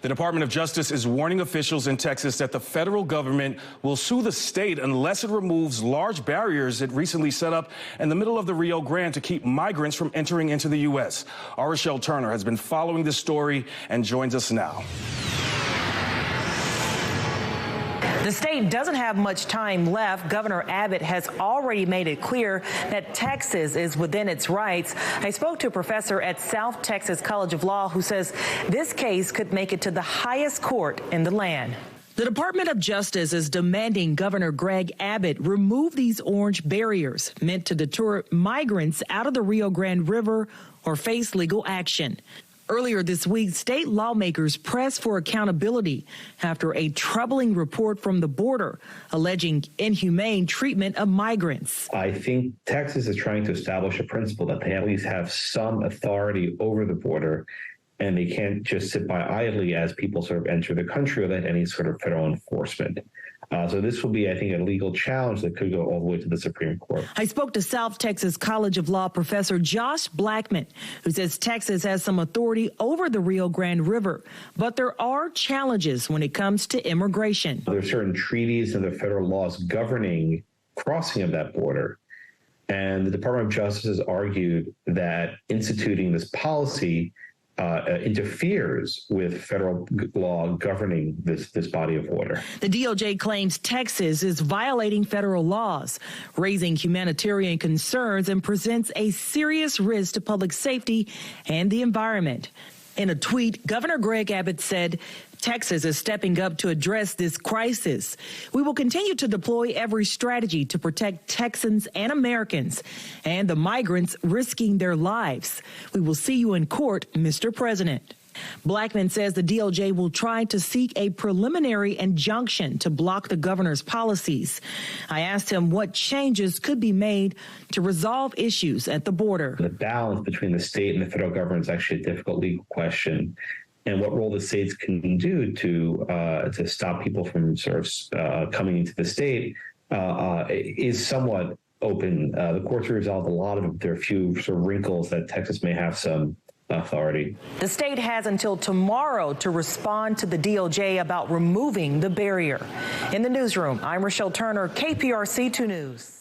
The Department of Justice is warning officials in Texas that the federal government will sue the state unless it removes large barriers it recently set up in the middle of the Rio Grande to keep migrants from entering into the U.S. Our Rochelle Turner has been following this story and joins us now. The state doesn't have much time left. Governor Abbott has already made it clear that Texas is within its rights. I spoke to a professor at South Texas College of Law who says this case could make it to the highest court in the land. The Department of Justice is demanding Governor Greg Abbott remove these orange barriers meant to deter migrants out of the Rio Grande River or face legal action. Earlier this week, state lawmakers pressed for accountability after a troubling report from the border alleging inhumane treatment of migrants. I think Texas is trying to establish a principle that they at least have some authority over the border, and they can't just sit by idly as people sort of enter the country without any sort of federal enforcement. So this will be, I think, a legal challenge that could go all the way to the Supreme Court. I spoke to South Texas College of Law professor Josh Blackman, who says Texas has some authority over the Rio Grande River, but there are challenges when it comes to immigration. There are certain treaties and the federal laws governing crossing of that border. And the Department of Justice has argued that instituting this policy interferes with federal law governing this body of water. The DOJ claims Texas is violating federal laws, raising humanitarian concerns, and presents a serious risk to public safety and the environment. In a tweet, Governor Greg Abbott said, Texas is stepping up to address this crisis. We will continue to deploy every strategy to protect Texans and Americans and the migrants risking their lives. We will see you in court, Mr. President. Blackman says the DOJ will try to seek a preliminary injunction to block the governor's policies. I asked him what changes could be made to resolve issues at the border. The balance between the state and the federal government is actually a difficult legal question. And what role the states can do to stop people from sort of coming into the state is somewhat open. The courts have resolved a lot of them. There are a few sort of wrinkles that Texas may have some authority. The state has until tomorrow to respond to the DOJ about removing the barrier. In the newsroom, I'm Rochelle Turner, KPRC 2 News.